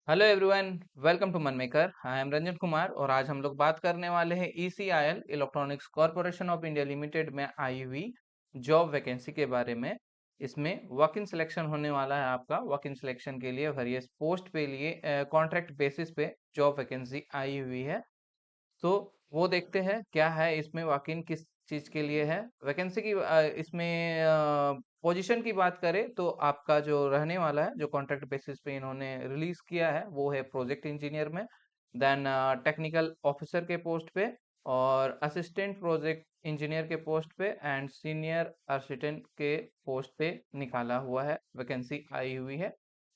Hello everyone, welcome to मन maker. I am Ranjan Kumar और आज हम लोग बात करने वाले हैं ECIL electronics corporation of India limited में आई हुई जॉब वैकेंसी के बारे में। इसमें वॉक इन सिलेक्शन होने वाला है। आपका वॉक इन सिलेक्शन के लिए वेरियस पोस्ट पे लिए कॉन्ट्रैक्ट बेसिस पे जॉब वैकेंसी आई हुई है। तो वो देखते हैं क्या है इसमें, वाकई किस चीज के लिए है वैकेंसी की। इसमें पोजीशन की बात करें तो आपका जो रहने वाला है, जो कॉन्ट्रैक्ट बेसिस पे इन्होंने रिलीज किया है, वो है प्रोजेक्ट इंजीनियर में, देन टेक्निकल ऑफिसर के पोस्ट पे, और असिस्टेंट प्रोजेक्ट इंजीनियर के पोस्ट पे, एंड सीनियर असिस्टेंट के पोस्ट पे निकाला हुआ है, वैकेंसी आई हुई है।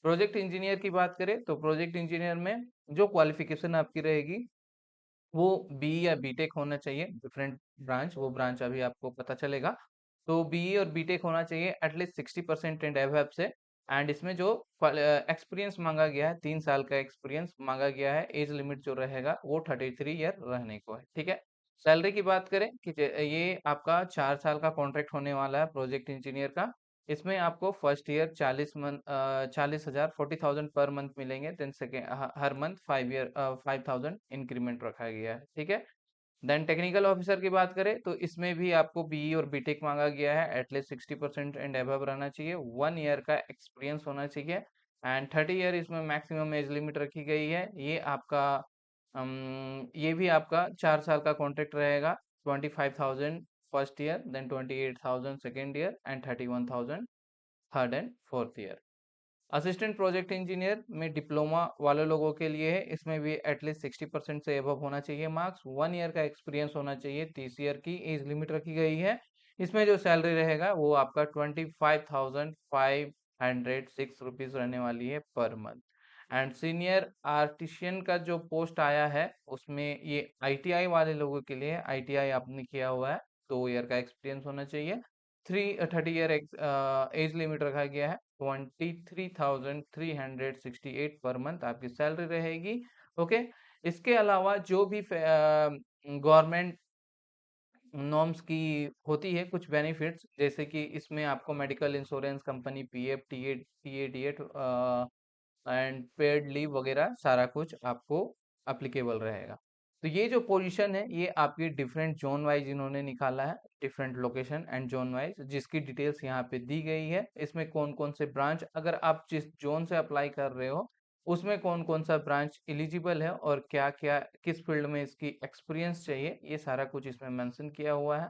प्रोजेक्ट इंजीनियर की बात करें तो प्रोजेक्ट इंजीनियर में जो क्वालिफिकेशन आपकी रहेगी वो बीई या बीटेक होना चाहिए। डिफरेंट ब्रांच, वो ब्रांच अभी आपको पता चलेगा। तो बीई और बीटेक होना चाहिए एटलीस्ट 60% एंड एवब से। एंड इसमें जो एक्सपीरियंस मांगा गया है, 3 साल का एक्सपीरियंस मांगा गया है। एज लिमिट जो रहेगा वो 33 ईयर रहने को है। ठीक है। सैलरी की बात करें कि ये आपका 4 साल का कॉन्ट्रैक्ट होने वाला है प्रोजेक्ट इंजीनियर का। इसमें आपको फर्स्ट ईयर 40,000 40,000 पर मंथ मिलेंगे। देन सेकेंड हर मंथ 5,000 इंक्रीमेंट रखा गया है। ठीक है। देन टेक्निकल ऑफिसर की बात करें तो इसमें भी आपको बीई और बीटेक मांगा गया है। एटलीस्ट 60% एंड अबव रहना चाहिए। 1 ईयर का एक्सपीरियंस होना चाहिए। एंड 30 ईयर इसमें मैक्सिमम एज लिमिट रखी गई है। ये भी आपका 4 साल का कॉन्ट्रैक्ट रहेगा। 25,000 first year, then 28,000 second year, and 31,000 third and fourth year. Assistant project engineer में डिप्लोमा वाले लोगों के लिए है। इसमें भी एटलीस्ट 60% से एबव होना चाहिए मार्क्स। 1 ईयर का एक्सपीरियंस होना चाहिए। 30 ईयर की एज लिमिट रखी गई है। इसमें जो सैलरी रहेगा वो आपका 25,506 रुपीज रहने वाली है per month. And senior artisan का जो पोस्ट आया है उसमें ये आईटीआई वाले लोगों के लिए। आईटीआई आपने किया हुआ है, 2 ईयर का एक्सपीरियंस होना चाहिए। 30 ईयर एज लिमिट रखा गया है। 23,368 पर मंथ आपकी सैलरी रहेगी। ओके। इसके अलावा जो भी गवर्नमेंट नॉर्म्स की होती है कुछ बेनिफिट्स, जैसे कि इसमें आपको medical insurance, company PF, TA, and paid leave वगैरह सारा कुछ आपको अप्लीकेबल रहेगा। तो ये जो पोजीशन है ये आपकी डिफरेंट जोन वाइज इन्होंने निकाला है, different location and zone wise, जिसकी डिटेल्स यहाँ पे दी गई है। इसमें कौन कौन से ब्रांच, अगर आप जिस जोन से अप्लाई कर रहे हो उसमें कौन कौन सा ब्रांच एलिजिबल है और क्या क्या किस फील्ड में इसकी एक्सपीरियंस चाहिए, ये सारा कुछ इसमें मेंशन किया हुआ है।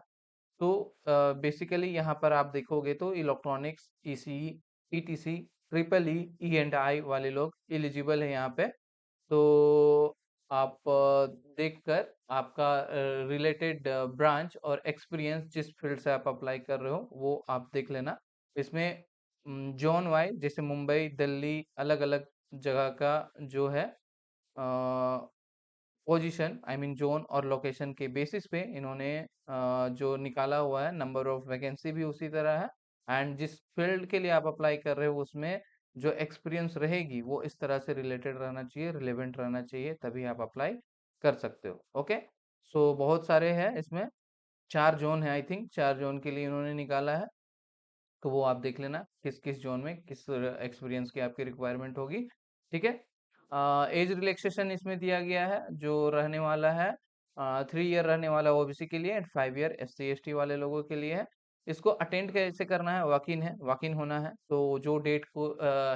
तो बेसिकली यहाँ पर आप देखोगे तो electronics, ECE, etc, triple E, E and I वाले लोग एलिजिबल है यहाँ पे। तो आप देखकर आपका रिलेटेड ब्रांच और एक्सपीरियंस, जिस फील्ड से आप अप्लाई कर रहे हो वो आप देख लेना। इसमें जोन वाइज, जैसे मुंबई, दिल्ली, अलग अलग जगह का जो है पोजीशन, आई मीन जोन और लोकेशन के बेसिस पे इन्होंने जो निकाला हुआ है, नंबर ऑफ वैकेंसी भी उसी तरह है। एंड जिस फील्ड के लिए आप अप्लाई कर रहे हो उसमें जो एक्सपीरियंस रहेगी वो इस तरह से रिलेटेड रहना चाहिए, रिलेवेंट रहना चाहिए, तभी आप अप्लाई कर सकते हो। ओके। सो बहुत सारे हैं इसमें, 4 जोन है, आई थिंक 4 जोन के लिए इन्होंने निकाला है। तो वो आप देख लेना किस किस जोन में किस एक्सपीरियंस की आपकी रिक्वायरमेंट होगी। ठीक है। एज रिलैक्सेशन इसमें दिया गया है, जो रहने वाला है 3 ईयर रहने वाला ओबीसी के लिए, एंड 5 ईयर एससी एसटी वाले लोगों के लिए है। इसको अटेंड कैसे करना है, वॉक इन होना है। तो जो डेट को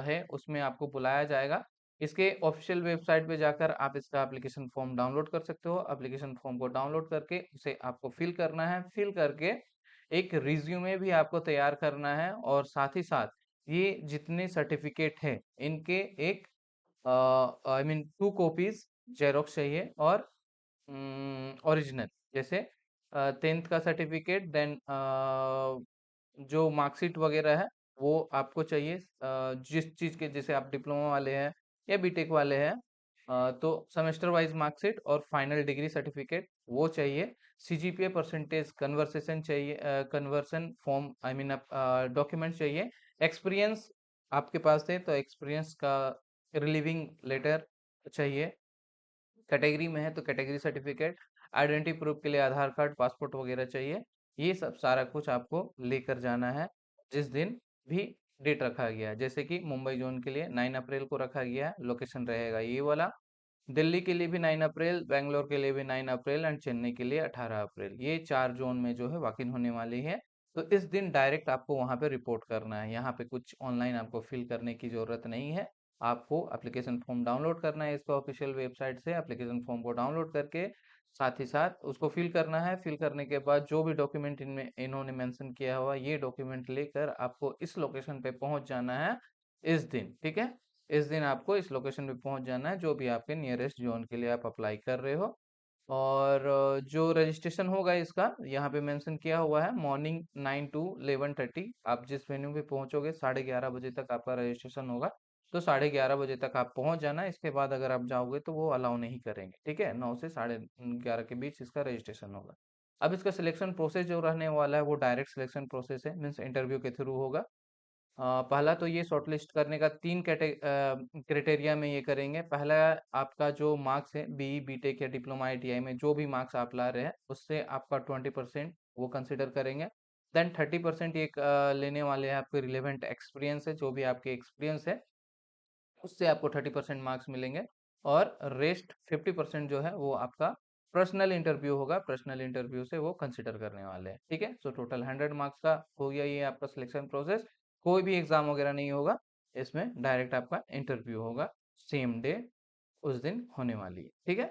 है उसमें आपको बुलाया जाएगा। इसके ऑफिशियल वेबसाइट पे जाकर आप इसका एप्लीकेशन फॉर्म डाउनलोड कर सकते हो। एप्लीकेशन फॉर्म को डाउनलोड करके उसे आपको फिल करना है। फिल करके एक रिज्यूमे भी आपको तैयार करना है, और साथ ही साथ ये जितने सर्टिफिकेट है इनके एक आई मीन 2 कॉपीज जेरोक्स चाहिए, और ओरिजिनल, जैसे 10th का सर्टिफिकेट, देन जो मार्कशीट वगैरह है वो आपको चाहिए। जिस चीज़ के, जैसे आप डिप्लोमा वाले हैं या बीटेक वाले हैं, तो सेमेस्टर वाइज मार्कशीट और फाइनल डिग्री सर्टिफिकेट वो चाहिए। सीजीपीए परसेंटेज कन्वर्सेशन चाहिए, conversion form, I mean document चाहिए। एक्सपीरियंस आपके पास है तो एक्सपीरियंस का रिलीविंग लेटर चाहिए। कैटेगरी में है तो कैटेगरी सर्टिफिकेट, आइडेंटिटी प्रूफ के लिए आधार कार्ड, पासपोर्ट वगैरह चाहिए। ये सब सारा कुछ आपको लेकर जाना है जिस दिन भी डेट रखा गया है। जैसे कि मुंबई जोन के लिए 9 अप्रैल को रखा गया है, लोकेशन रहेगा ये वाला। दिल्ली के लिए भी 9 अप्रैल, बैंगलोर के लिए भी 9 अप्रैल एंड चेन्नई के लिए 18 अप्रैल। ये 4 जोन में जो है वॉक इन होने वाली है। तो इस दिन डायरेक्ट आपको वहां पे रिपोर्ट करना है। यहाँ पे कुछ ऑनलाइन आपको फिल करने की जरूरत नहीं है। आपको एप्लीकेशन फॉर्म डाउनलोड करना है इसका ऑफिशियल वेबसाइट से। एप्लीकेशन फॉर्म को डाउनलोड करके साथ ही साथ उसको फिल करना है। फिल करने के बाद जो भी डॉक्यूमेंट इनमें इन्होंने मेंशन किया हुआ ये डॉक्यूमेंट लेकर आपको इस लोकेशन पे पहुंच जाना है इस दिन। ठीक है, इस दिन आपको इस लोकेशन पे पहुंच जाना है जो भी आपके नियरेस्ट जोन के लिए आप अप्लाई कर रहे हो। और जो रजिस्ट्रेशन होगा इसका यहाँ पे मेंशन किया हुआ है, मॉर्निंग 9 to 11:30। आप जिस वेन्यू पे पहुंचोगे 11:30 बजे तक आपका रजिस्ट्रेशन होगा। तो 11:30 बजे तक आप पहुंच जाना। इसके बाद अगर आप जाओगे तो वो अलाउ नहीं करेंगे। ठीक है, 9 से 11:30 के बीच इसका रजिस्ट्रेशन होगा। अब इसका सिलेक्शन प्रोसेस जो रहने वाला है वो डायरेक्ट सिलेक्शन प्रोसेस है, मीन्स इंटरव्यू के थ्रू होगा। पहला तो ये शॉर्टलिस्ट करने का 3 क्राइटेरिया में ये करेंगे। पहला, आपका जो मार्क्स है बीई बीटेक या डिप्लोमा आईटीआई में जो भी मार्क्स आप ला रहे हैं उससे आपका 20% वो कंसिडर करेंगे। देन 30% ये लेने वाले हैं आपके रिलेवेंट एक्सपीरियंस है, जो भी आपके एक्सपीरियंस है उससे आपको 30% मार्क्स मिलेंगे। और रेस्ट 50% जो है वो आपका पर्सनल इंटरव्यू होगा। पर्सनल इंटरव्यू से वो कंसिडर करने वाले हैं। ठीक है, सो टोटल 100 मार्क्स का हो गया ये आपका सिलेक्शन प्रोसेस। कोई भी एग्जाम वगैरह नहीं होगा इसमें, डायरेक्ट आपका इंटरव्यू होगा सेम डे उस दिन होने वाली है। ठीक है,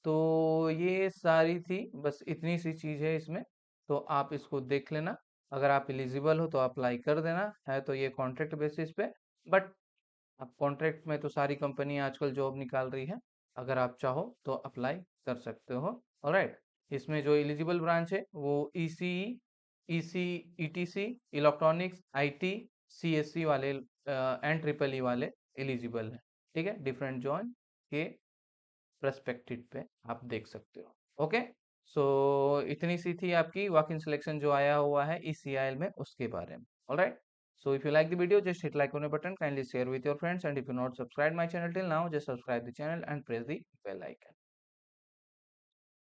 तो ये सारी थी, बस इतनी सी चीज है इसमें। तो आप इसको देख लेना। अगर आप एलिजिबल हो तो अप्लाई कर देना है। तो ये कॉन्ट्रैक्ट बेसिस पे, बट अब कॉन्ट्रैक्ट में तो सारी कंपनी आजकल जॉब निकाल रही है। अगर आप चाहो तो अप्लाई कर सकते हो। ऑलराइट, इसमें जो एलिजिबल ब्रांच है वो ECE, EC, etc, electronics, IT, CSC वाले एंड ट्रिपल ई वाले एलिजिबल है। ठीक है, डिफरेंट जॉन के परस्पेक्टिव पे आप देख सकते हो। ओके, सो इतनी सी थी आपकी वॉक इन सिलेक्शन जो आया हुआ है इस सीआईएल में उसके बारे में। Alright, so if you like the video just hit like on the button, kindly share with your friends, and if you not subscribe my channel till now just subscribe the channel and press the bell icon.